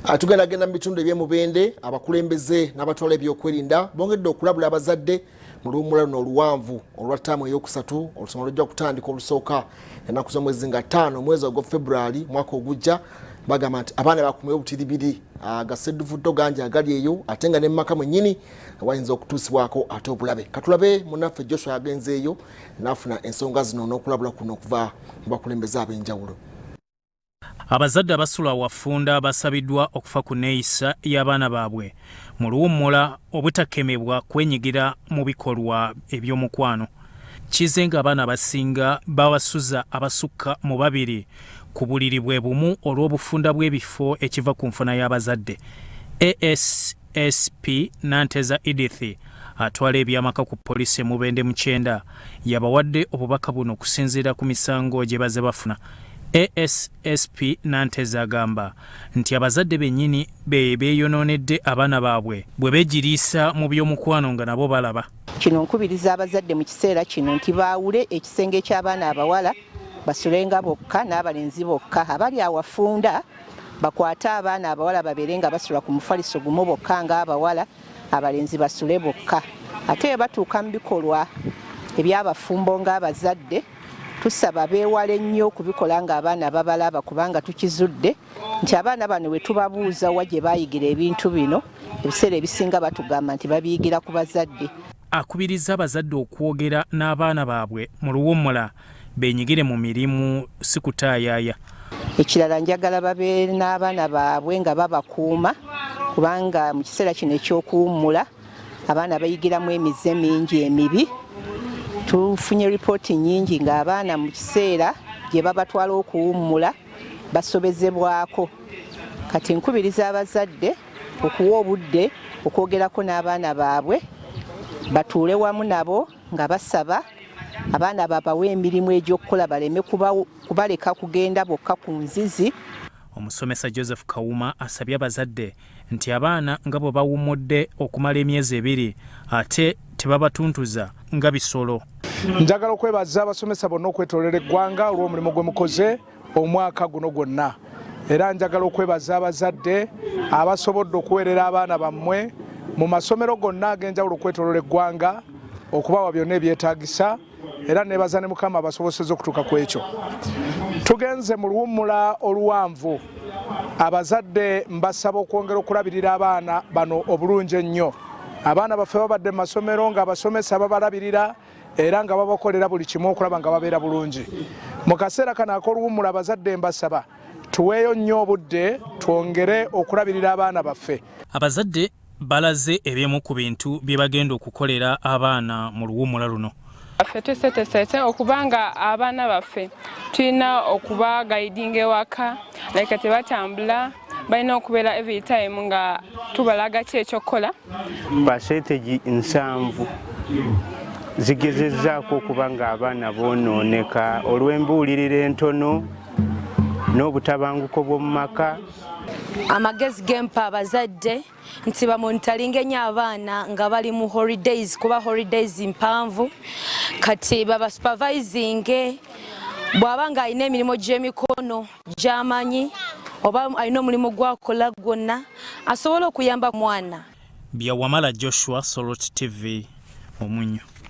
Atugenda genda mu bitundu eby'emubende abakulembeze n'abatwala ebyokwerinda bongedde okulabula abazadde mu luwummula luno oluwanvu olwa ttaamu ey'okusatu olusoma lujja kutandika olusooka ennaku z'omwezi nga 5 omwezi ogwa February mwaka ogujja. Bagamba nti abaana bakumye obutiribiri gasedduvuddo gangi agali eyo ate nga ne mmaka mwennyini wayinza okutuusibwako ate obulabe. Katulabe munnaffe Joshua yagenzeeyo n'afuna ensonga zino n'okulabula kuno okuva mu bakulembeze ab'enjawulo. Abazadde abasula awafunda basabiddwa okufa ku neeyisa y'abaana baabwe mu luwummula obutakemebwa kwenyigira mu bikolwa eby'omukwano. Kize nga abaana abasinga bawasuza abasukka mu 2 ku buliri bwe bumu olw'obufunda bw'ebifo ekiva ku nfuna y'abazadde. ASSP Nanteza Edith atwala ebyamaka ku poliisi emubende mu 9 yabawadde obubaka buno okusinziira ku misango gye baze bafuna. ASSP Nanteza agamba nti abazadde bennyini beeyonoonedde abaana baabwe bwe beegiriisa mu by'omukwano nga nabo balaba. Kino nkubiriza abazadde mu kiseera kino nti baawule ekisenge ky'abaana abawala basulenga bokka n'abalenzi bokka. Abali awafunda bakwate abaana abawala babeere nga basula ku mufaliso gumu bokka ng'abawala, abalenzi basule bokka. Ate batuuka mu bikolwa eby'abafumbo ng'abazadde tusaba beewale nnyo okubikola ng'abaana babalaba kubanga tukizudde nti abaana bano we tubabuuza wa gye baayigira ebintu bino ebiseera ebisinga batugamba nti babiyigira ku bazadde. Akubiriza abazadde okwogera n'abaana baabwe mu luwummula benyigire mu mirimu si kutaayaaya. Ekirala njagala babeere n'abaana baabwe nga babakuuma kubanga mu kiseera kino eky'okuwummula abaana bayigiramu emize mingi emibi. Tufunye ripooti nyingi ng'abaana mu kiseera gye babatwala okuwummula basobezebwako. Kati nkubiriza abazadde okuwa obudde okwogerako n'abaana baabwe batuule wamu nabo nga basaba abaana babawe emirimu egy'okukola baleme kubaleka kugenda bokka ku nzizi. Omusomesa Joseph Kawuma asabye abazadde nti abaana nga bwe bawummudde okumala emyezi 2 ate tebabatuntuza nga bisolo. Njagala okwebaza abasomesa bonna okwetoolera eggwanga olw'omulimu gwe mukoze omwaka guno gwonna. Era njagala okwebaza abazadde abasobodde okuweerera abaana bammwe mu masomero gonna ag'enjawulo okwetoolera eggwanga okubawa byonna ebyetaagisa, era nebaza ne Mukama abasobosezza okutuuka ku ekyo. Tugenze mu luwummula oluwanvu. Abazadde mbasaba okwongera okulabirira abaana bano obulungi ennyo. Abaana baffe babadde mu masomero nga abasomesa babalabirira era nga babakolera buli kimu okulaba nga babeera bulungi. Mu kaseera kano ak'oluwummula abazadde mbasaba tuweeyo nnyo obudde twongere okulabirira abaana baffe. Abazadde balaze ebyemu ku bintu bye bagenda okukolera abaana mu luwummula luno. Ffe tuseetesete okubanga abaana baffe tulina okuba guiding ewaka like tebatambula balina okubeera every time nga tubalaga ki ekyokukola. Percentage 7 zigezezzaako okuba nga abaana boonooneka olw'embuulirira entono n'obutabanguko bw'omu maka. Amagezi gempa abazadde nti bamonitalinge nnyo abaana nga bali mu holidays kuba holidays mpanvu kati baba supervisinge bw'aba nga alina emirimu gy'emikono gy'amanyi oba alina omulimu gwakola gwonna asobola okuyamba mwana. Byawamala Joshua, Solot TV, Omunyo.